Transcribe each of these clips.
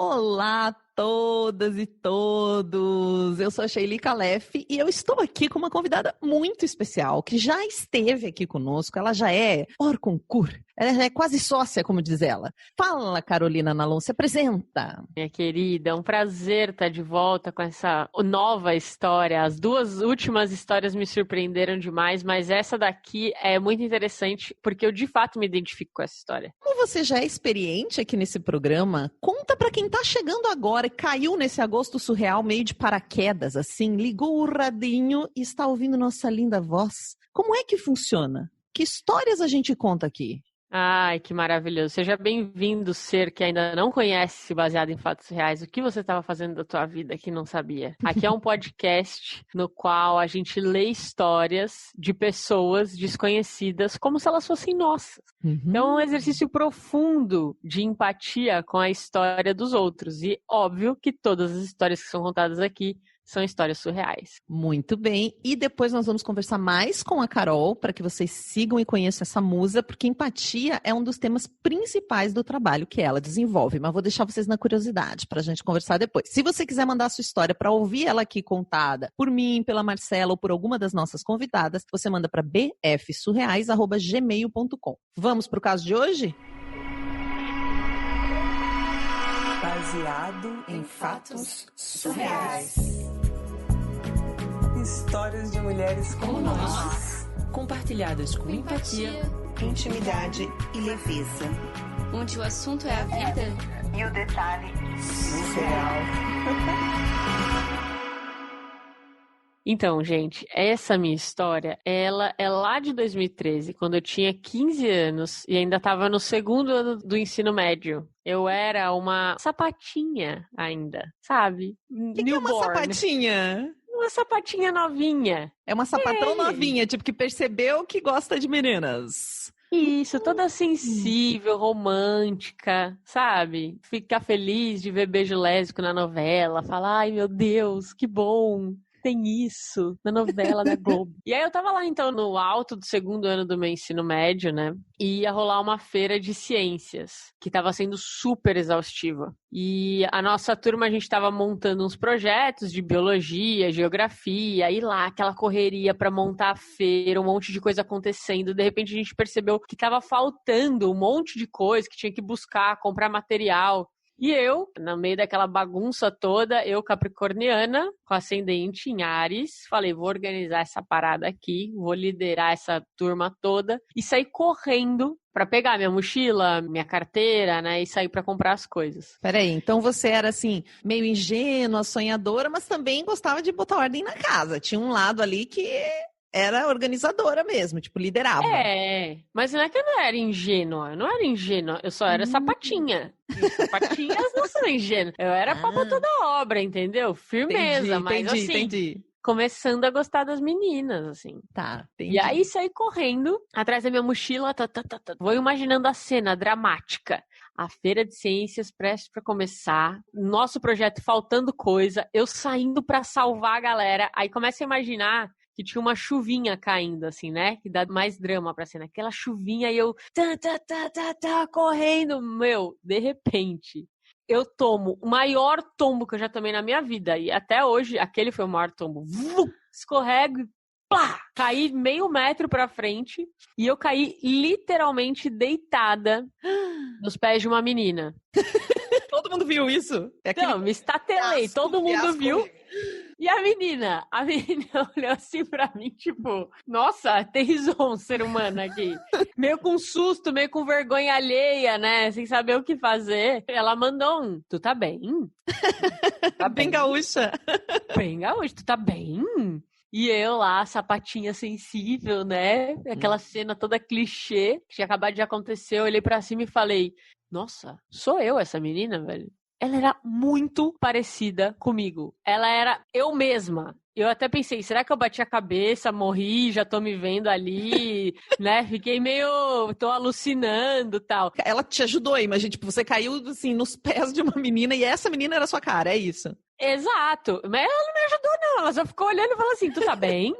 Olá a todas e todos, eu sou a Sheili Calef e eu estou aqui com uma convidada muito especial que já esteve aqui conosco, ela já é hors concours, ela já é quase sócia, como diz ela. Fala, Carolina Nalon, se apresenta. Minha querida, é um prazer estar de volta com essa nova história. As duas últimas histórias me surpreenderam demais, mas essa daqui é muito interessante porque eu de fato me identifico com essa história. Como você já é experiente aqui nesse programa, conta pra quem tá chegando agora e caiu nesse agosto surreal meio de paraquedas, assim, ligou o radinho e está ouvindo nossa linda voz. Como é que funciona? Que histórias a gente conta aqui? Ai, que maravilhoso. Seja bem-vindo, ser que ainda não conhece baseado em fatos reais. O que você estava fazendo da tua vida que não sabia? Aqui é um podcast no qual a gente lê histórias de pessoas desconhecidas como se elas fossem nossas. Então é um exercício profundo de empatia com a história dos outros. E óbvio que todas as histórias que são contadas aqui são histórias surreais. Muito bem. E depois nós vamos conversar mais com a Carol para que vocês sigam e conheçam essa musa, porque empatia é um dos temas principais do trabalho que ela desenvolve. Mas vou deixar vocês na curiosidade para a gente conversar depois. Se você quiser mandar a sua história para ouvir ela aqui contada por mim, pela Marcela ou por alguma das nossas convidadas, você manda para bfsurreais@gmail.com. Vamos para o caso de hoje? Baseado em fatos surreais. Histórias de mulheres como nós, compartilhadas com empatia, intimidade e leveza. Onde o assunto é a vida e o detalhe surreal. Então, gente, essa minha história, ela é lá de 2013, quando eu tinha 15 anos e ainda estava no segundo ano do ensino médio. Eu era uma sapatinha ainda, sabe? O que é uma sapatinha? Uma sapatinha novinha. É uma sapatão novinha, tipo que percebeu que gosta de meninas. Isso, toda sensível, romântica, sabe? Ficar feliz de ver beijo lésbico na novela, falar, ai meu Deus, que bom. Tem isso na novela da Globo. E aí eu tava lá, então, no alto do segundo ano do meu ensino médio, né? E ia rolar uma feira de ciências, que tava sendo super exaustiva. E a nossa turma, a gente tava montando uns projetos de biologia, geografia, e lá, aquela correria pra montar a feira, um monte de coisa acontecendo. De repente, a gente percebeu que tava faltando um monte de coisa, que tinha que buscar, comprar material. E eu, no meio daquela bagunça toda, eu capricorniana, com ascendente em Áries, falei, vou organizar essa parada aqui, vou liderar essa turma toda e sair correndo pra pegar minha mochila, minha carteira, né, e sair pra comprar as coisas. Peraí, então você era assim, meio ingênua, sonhadora, mas também gostava de botar ordem na casa. Tinha um lado ali que era organizadora mesmo, tipo, liderava. Mas não é que eu não era ingênua, eu só era sapatinha. E sapatinhas não são ingênuas. Eu era pau pra toda obra, entendeu? Firmeza, entendi. Começando a gostar das meninas, assim. Tá, entendi. E aí saí correndo, atrás da minha mochila, vou imaginando a cena dramática. A feira de ciências prestes pra começar, nosso projeto faltando coisa, eu saindo pra salvar a galera, aí começa a imaginar que tinha uma chuvinha caindo, assim, né? Que dá mais drama pra cena. Aquela chuvinha e eu correndo. Meu, de repente, eu tomo o maior tombo que eu já tomei na minha vida. E até hoje, aquele foi o maior tombo. Escorrego e plá! Caí meio metro pra frente e eu caí literalmente deitada nos pés de uma menina. Todo mundo viu isso? Não, me estatelei. Todo mundo viu. E a menina olhou assim pra mim, tipo, nossa, aterrissou um ser humano aqui. Meio com susto, meio com vergonha alheia, né? Sem saber o que fazer. Ela mandou tu tá bem? Tá bem gaúcha. Bem gaúcha, tu tá bem? E eu lá, sapatinha sensível, né? Aquela cena toda clichê que tinha acabado de acontecer. Eu olhei pra cima e falei, nossa, sou eu essa menina, velho? Ela era muito parecida comigo. Ela era eu mesma. Eu até pensei, será que eu bati a cabeça, morri, já tô me vendo ali, né? Fiquei meio, tô alucinando e tal. Ela te ajudou, imagina, tipo, você caiu, assim, nos pés de uma menina e essa menina era a sua cara, é isso? Exato. Mas ela não me ajudou, não. Ela só ficou olhando e falou assim, tu tá bem?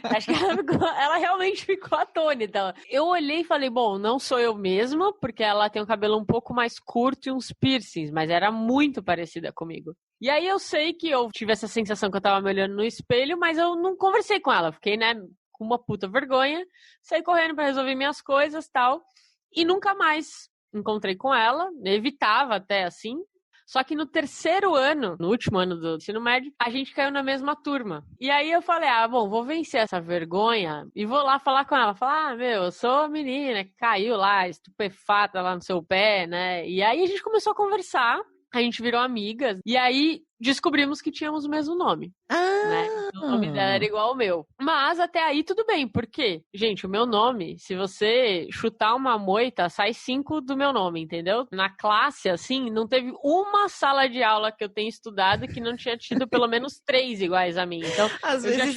Acho que ela realmente ficou atônita. Eu olhei e falei, bom, não sou eu mesma, porque ela tem o cabelo um pouco mais curto e uns piercings, mas era muito parecida comigo. E aí eu sei que eu tive essa sensação que eu tava me olhando no espelho, mas eu não conversei com ela. Fiquei, né, com uma puta vergonha, saí correndo pra resolver minhas coisas e tal, e nunca mais encontrei com ela, evitava até assim. Só que no terceiro ano, no último ano do ensino médio, a gente caiu na mesma turma. E aí eu falei, bom, vou vencer essa vergonha e vou lá falar com ela. Falar, eu sou a menina que caiu lá, estupefata lá no seu pé, né? E aí a gente começou a conversar, a gente virou amigas, e aí descobrimos que tínhamos o mesmo nome. Né? O nome dela era igual ao meu. Mas até aí tudo bem, por quê? Gente, o meu nome, se você chutar uma moita, sai 5 do meu nome, entendeu? Na classe, assim, não teve uma sala de aula que eu tenha estudado que não tinha tido pelo menos 3 iguais a mim. Então, às vezes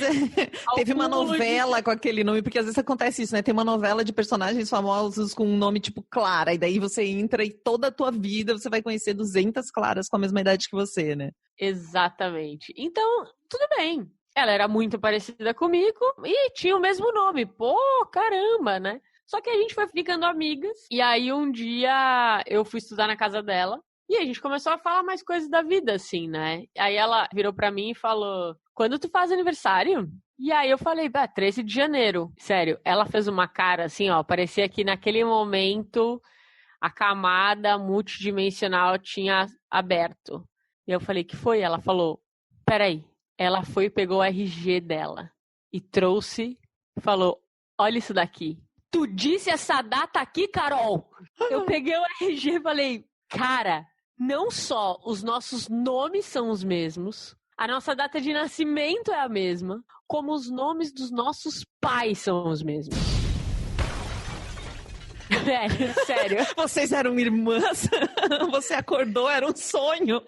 teve uma novela com aquele nome, porque às vezes acontece isso, né? Tem uma novela de personagens famosos com um nome tipo Clara, e daí você entra e toda a tua vida você vai conhecer 200 Claras com a mesma idade que você, né? Exatamente. Então, tudo bem. Ela era muito parecida comigo e tinha o mesmo nome. Pô, caramba, né? Só que a gente foi ficando amigas. E aí, um dia, eu fui estudar na casa dela. E a gente começou a falar mais coisas da vida, assim, né? Aí ela virou pra mim e falou, quando tu faz aniversário? E aí eu falei, 13 de janeiro. Sério, ela fez uma cara assim, ó. Parecia que naquele momento a camada multidimensional tinha aberto. E eu falei, que foi? Ela falou, peraí. Ela foi e pegou o RG dela e trouxe, falou, olha isso daqui. Tu disse essa data aqui, Carol? Eu peguei o RG e falei, cara, não só os nossos nomes são os mesmos, a nossa data de nascimento é a mesma, como os nomes dos nossos pais são os mesmos. Sério. Vocês eram irmãs? Você acordou, era um sonho?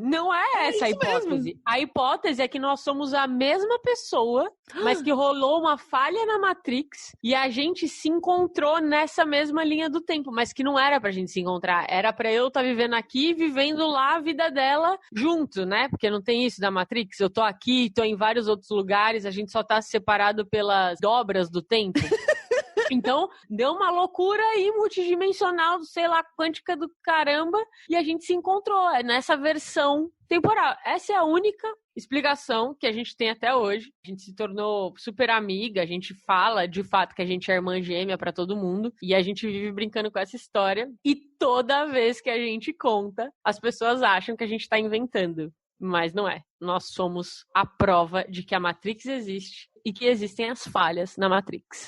Não é essa a hipótese. Mesmo. A hipótese é que nós somos a mesma pessoa, mas que rolou uma falha na Matrix e a gente se encontrou nessa mesma linha do tempo, mas que não era pra gente se encontrar. Era pra eu estar vivendo aqui, vivendo lá a vida dela junto, né? Porque não tem isso da Matrix. Eu tô aqui, tô em vários outros lugares, a gente só tá separado pelas dobras do tempo. Então, deu uma loucura aí multidimensional, sei lá, quântica do caramba, e a gente se encontrou nessa versão temporal. Essa é a única explicação que a gente tem até hoje. A gente se tornou super amiga, a gente fala de fato que a gente é irmã gêmea pra todo mundo, e a gente vive brincando com essa história, e toda vez que a gente conta, as pessoas acham que a gente tá inventando. Mas não é. Nós somos a prova de que a Matrix existe e que existem as falhas na Matrix.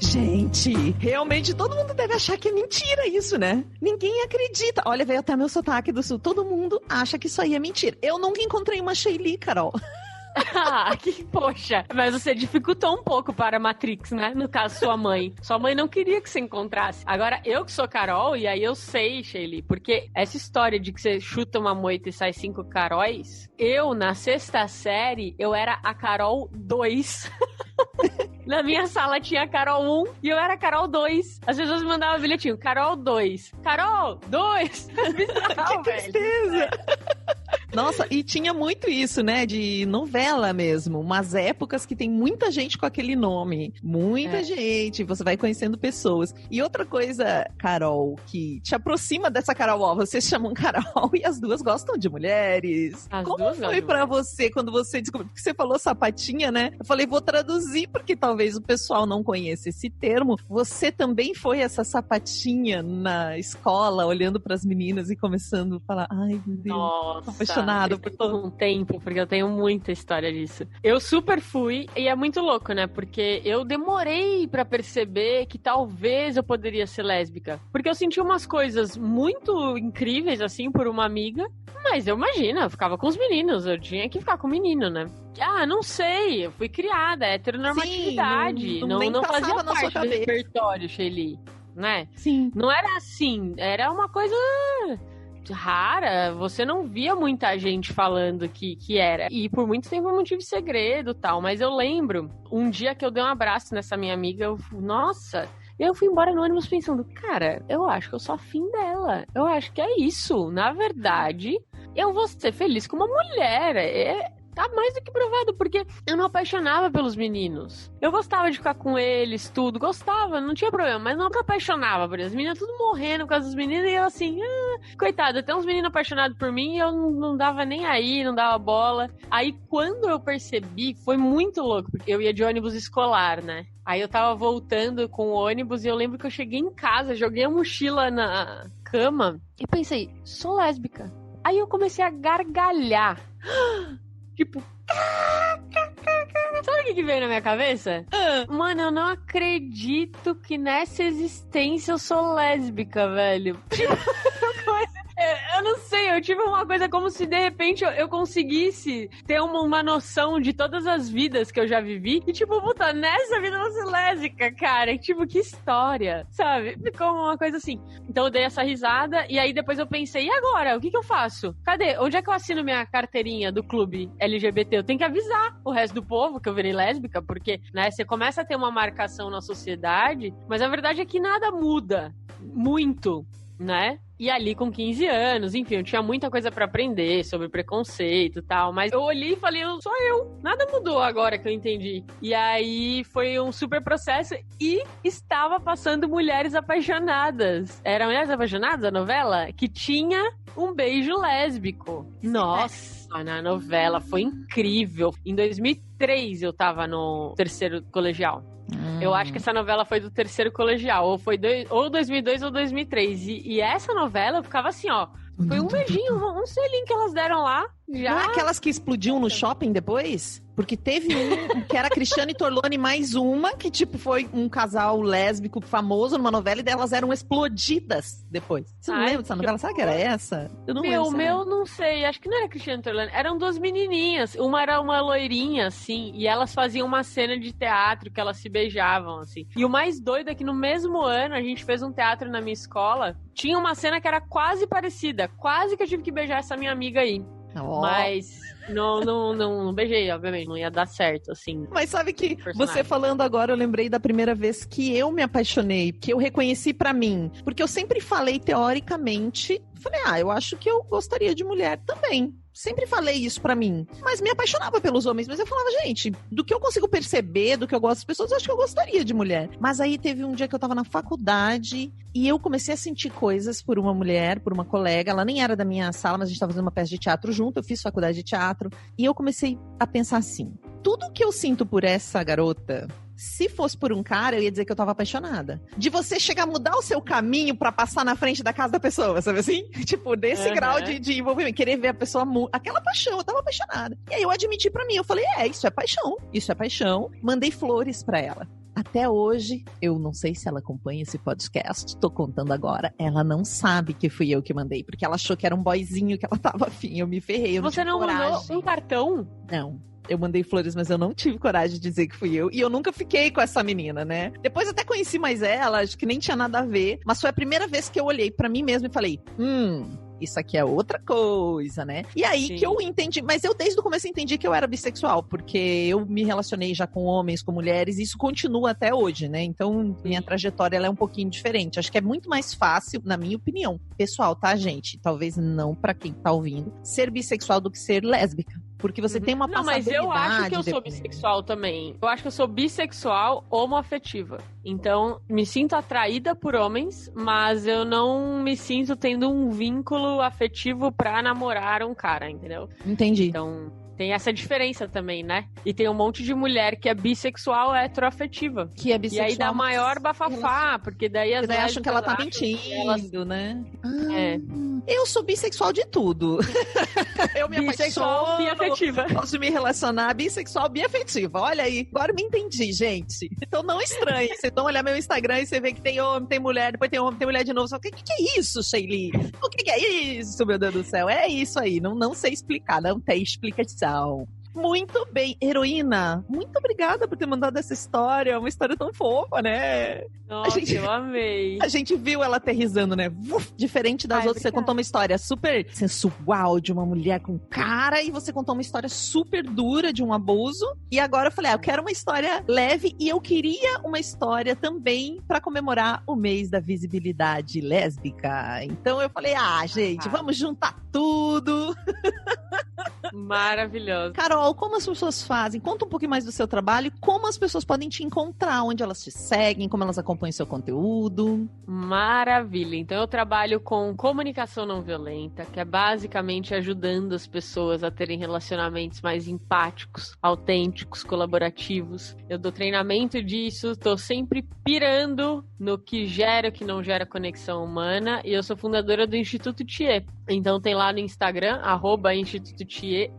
Gente, realmente todo mundo deve achar que é mentira isso, né? Ninguém acredita. Olha, veio até meu sotaque do sul. Todo mundo acha que isso aí é mentira. Eu nunca encontrei uma Sheili, Carol. Poxa, mas você dificultou um pouco para a Matrix, né? No caso, sua mãe. Sua mãe não queria que você encontrasse. Agora, eu que sou Carol, e aí eu sei, Sheili, porque essa história de que você chuta uma moita e sai 5 Caróis, eu, na 6ª série, eu era a Carol 2. Na minha sala tinha a Carol 1 e eu era a Carol 2. As pessoas me mandavam bilhetinho, Carol 2. Carol 2! Bizarro, que tristeza! Nossa, e tinha muito isso, né, de novela mesmo, umas épocas que tem muita gente com aquele nome, muita gente, você vai conhecendo pessoas. E outra coisa, Carol, que te aproxima dessa Carol, vocês chamam Carol e as duas gostam de mulheres. Como foi pra você quando você descobriu? Porque você falou sapatinha, né? Eu falei, vou traduzir porque talvez o pessoal não conheça esse termo. Você também foi essa sapatinha na escola, olhando pras meninas e começando a falar, ai meu Deus, nossa, apaixonada por todo um tempo, porque eu tenho muita história disso. Eu super fui, e é muito louco, né? Porque eu demorei pra perceber que talvez eu poderia ser lésbica. Porque eu senti umas coisas muito incríveis, assim, por uma amiga. Mas eu imagino, eu ficava com os meninos, eu tinha que ficar com o menino, né? Não sei, eu fui criada, heteronormatividade. Sim, não fazia na parte do repertório, Sheili, né? Sim. Não era assim, era uma coisa rara, você não via muita gente falando que era. E por muito tempo eu mantive segredo e tal, mas eu lembro, um dia que eu dei um abraço nessa minha amiga, nossa, E eu fui embora no ônibus pensando, cara, eu acho que eu sou afim dela. Eu acho que é isso. Na verdade, eu vou ser feliz com uma mulher. Tá mais do que provado, porque eu não apaixonava pelos meninos. Eu gostava de ficar com eles, tudo. Gostava, não tinha problema, mas não me apaixonava por eles. As meninas tudo morrendo por causa dos meninos e eu assim, coitado, até uns meninos apaixonados por mim e eu não dava nem aí, não dava bola. Aí quando eu percebi, foi muito louco, porque eu ia de ônibus escolar, né? Aí eu tava voltando com o ônibus e eu lembro que eu cheguei em casa, joguei a mochila na cama e pensei, sou lésbica. Aí eu comecei a gargalhar. Tipo, sabe o que veio na minha cabeça? Mano, eu não acredito que nessa existência eu sou lésbica, velho. Tipo, eu não sei, eu tive uma coisa como se de repente eu conseguisse ter uma noção de todas as vidas que eu já vivi e tipo, puta, nessa vida eu vou ser lésbica, cara. E, tipo, que história, sabe? Ficou uma coisa assim. Então eu dei essa risada e aí depois eu pensei, e agora? O que eu faço? Cadê? Onde é que eu assino minha carteirinha do clube LGBT? Eu tenho que avisar o resto do povo que eu virei lésbica, porque, né, você começa a ter uma marcação na sociedade, mas a verdade é que nada muda muito, né? E ali com 15 anos, enfim, eu tinha muita coisa pra aprender sobre preconceito e tal, mas eu olhei e falei, sou eu. Nada mudou agora que eu entendi. E aí foi um super processo e estava passando Mulheres Apaixonadas. Era Mulheres Apaixonadas, a novela? Que tinha um beijo lésbico. Nossa, na novela foi incrível. Em 2003 eu tava no terceiro colegial. Eu acho que essa novela foi do terceiro colegial, ou foi ou 2002 ou 2003. E essa novela eu ficava assim, ó, foi um beijinho, um selinho que elas deram lá. Já... Não é aquelas que explodiam no shopping depois? Porque teve um que era Cristiane Torlone mais uma, que tipo foi um casal lésbico famoso numa novela e delas eram explodidas depois. Você não lembra dessa novela? Sabe que era essa? Eu não lembro. Meu, não sei. Acho que não era Cristiane Torlone. Eram duas menininhas. Uma era uma loirinha, assim, e elas faziam uma cena de teatro que elas se beijavam, assim. E o mais doido é que no mesmo ano a gente fez um teatro na minha escola. Tinha uma cena que era quase parecida. Quase que eu tive que beijar essa minha amiga aí. Oh. Mas não beijei, obviamente, não ia dar certo, assim. Mas sabe que você falando agora, eu lembrei da primeira vez que eu me apaixonei, que eu reconheci pra mim. Porque eu sempre falei, teoricamente, eu acho que eu gostaria de mulher também. Sempre falei isso pra mim, mas me apaixonava pelos homens, mas eu falava, gente, do que eu consigo perceber, do que eu gosto das pessoas, eu acho que eu gostaria de mulher. Mas aí teve um dia que eu tava na faculdade e eu comecei a sentir coisas por uma mulher, por uma colega, ela nem era da minha sala, mas a gente tava fazendo uma peça de teatro junto, eu fiz faculdade de teatro, e eu comecei a pensar assim, tudo que eu sinto por essa garota, se fosse por um cara, eu ia dizer que eu tava apaixonada. De você chegar a mudar o seu caminho pra passar na frente da casa da pessoa, sabe assim? Tipo, desse grau de envolvimento. Querer ver a pessoa... Aquela paixão, eu tava apaixonada. E aí eu admiti pra mim, eu falei, isso é paixão. Isso é paixão. Mandei flores pra ela. Até hoje, eu não sei se ela acompanha esse podcast, tô contando agora, ela não sabe que fui eu que mandei, porque ela achou que era um boyzinho que ela tava afim, eu me ferrei, eu não tive coragem. Você não mandou um cartão? Não. Eu mandei flores, mas eu não tive coragem de dizer que fui eu. E eu nunca fiquei com essa menina, né? Depois até conheci mais ela, acho que nem tinha nada a ver. Mas foi a primeira vez que eu olhei pra mim mesma e falei, isso aqui é outra coisa, né? E aí que eu entendi, mas eu desde o começo entendi que eu era bissexual, porque eu me relacionei já com homens, com mulheres, e isso continua até hoje, né? Então, minha trajetória ela é um pouquinho diferente. Acho que é muito mais fácil, na minha opinião, pessoal, tá, gente? Talvez não pra quem tá ouvindo, ser bissexual do que ser lésbica. Porque você tem uma passabilidade. Não, mas eu acho que eu sou bissexual também. Eu acho que eu sou bissexual homoafetiva. Então, me sinto atraída por homens, mas eu não me sinto tendo um vínculo afetivo pra namorar um cara, entendeu? Entendi. Então... tem essa diferença também, né? E tem um monte de mulher que é bissexual heteroafetiva. Que é bissexual. E aí dá maior bafafá, porque daí as pessoas acham que ela tá mentindo, né? Eu sou bissexual de tudo. Eu me bissexual biafetiva. Posso me relacionar bissexual biafetiva. Olha aí, agora me entendi, gente. Então não estranhe. Vocês vão olhar meu Instagram e você vê que tem homem, tem mulher, depois tem homem, tem mulher de novo. Só que é isso, Sheili? O que é isso, meu Deus do céu? É isso aí. Não sei explicar, não tem explicação. Muito bem. Heroína, muito obrigada por ter mandado essa história. Uma história tão fofa, né? Nossa, eu amei. A gente viu ela aterrissando, né? Diferente das outras, obrigada. você contou uma história super sensual de uma mulher com cara e você contou uma história super dura de um abuso. E agora eu falei, eu quero uma história leve e eu queria uma história também para comemorar o mês da visibilidade lésbica. Então eu falei, gente, vamos juntar tudo. Maravilhoso. Carol, como as pessoas fazem? Conta um pouquinho mais do seu trabalho e como as pessoas podem te encontrar, onde elas te seguem, como elas acompanham seu conteúdo. Maravilha. Então eu trabalho com comunicação não violenta, que é basicamente ajudando as pessoas a terem relacionamentos mais empáticos, autênticos, colaborativos. Eu dou treinamento disso, tô sempre pirando no que gera e o que não gera conexão humana, e eu sou fundadora do Instituto Thier. Então tem lá no Instagram, @Instituto Thier,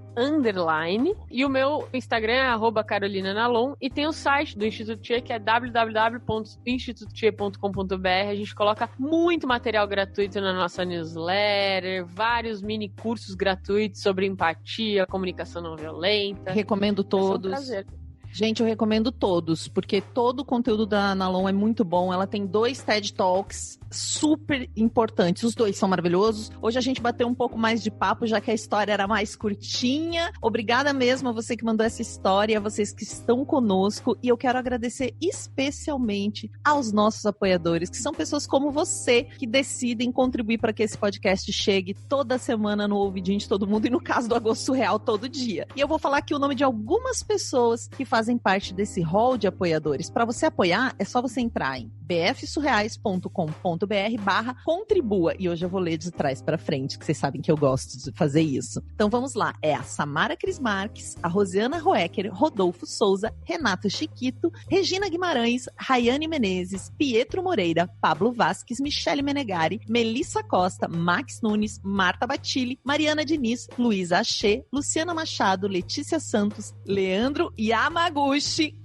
e o meu Instagram é @CarolinaNalon, e tem o site do Instituto Thier, que é www.institutothier.com.br. A gente coloca muito material gratuito na nossa newsletter, vários mini cursos gratuitos sobre empatia, comunicação não violenta. Recomendo todos. É um prazer. Gente, eu recomendo todos, porque todo o conteúdo da Nalon é muito bom. Ela tem 2 TED Talks super importantes. Os 2 são maravilhosos. Hoje a gente bateu um pouco mais de papo, já que a história era mais curtinha. Obrigada mesmo a você que mandou essa história, a vocês que estão conosco. E eu quero agradecer especialmente aos nossos apoiadores, que são pessoas como você, que decidem contribuir para que esse podcast chegue toda semana no ouvidinho de todo mundo, e no caso do Agosto Surreal, todo dia. E eu vou falar aqui o nome de algumas pessoas que fazem parte desse hall de apoiadores. Para você apoiar, é só você entrar em bfsurreais.com.br/contribua. E hoje eu vou ler de trás para frente, que vocês sabem que eu gosto de fazer isso. Então vamos lá. É a Samara Cris Marques, a Rosiana Roecker, Rodolfo Souza, Renato Chiquito, Regina Guimarães, Rayane Menezes, Pietro Moreira, Pablo Vasques, Michele Menegari, Melissa Costa, Max Nunes, Marta Batilli, Mariana Diniz, Luísa Achê, Luciana Machado, Letícia Santos, Leandro Yamaguchi,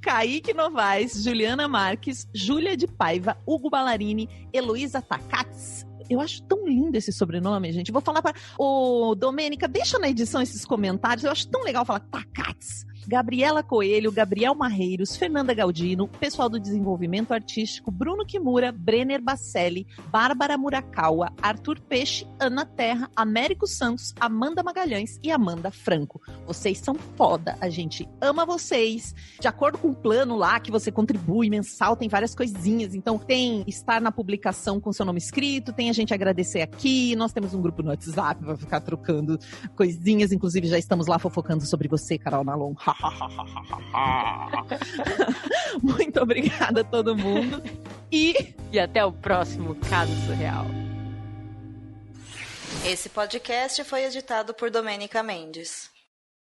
Kaique Novaes, Juliana Marques, Júlia de Paiva, Hugo Ballarini, Heloísa Takats. Eu acho tão lindo esse sobrenome, gente. Vou falar para o Domênica, deixa na edição esses comentários. Eu acho tão legal falar Takats. Gabriela Coelho, Gabriel Marreiros, Fernanda Galdino, pessoal do desenvolvimento artístico, Bruno Kimura, Brenner Bacelli, Bárbara Murakawa, Arthur Peixe, Ana Terra, Américo Santos, Amanda Magalhães e Amanda Franco. Vocês são foda, a gente ama vocês. De acordo com o plano lá que você contribui mensal, tem várias coisinhas. Então tem estar na publicação com seu nome escrito, tem a gente agradecer aqui, nós temos um grupo no WhatsApp pra ficar trocando coisinhas, inclusive já estamos lá fofocando sobre você, Carol Nalon. Muito obrigada a todo mundo e até o próximo Caso Surreal. Esse podcast foi editado por Domênica Mendes.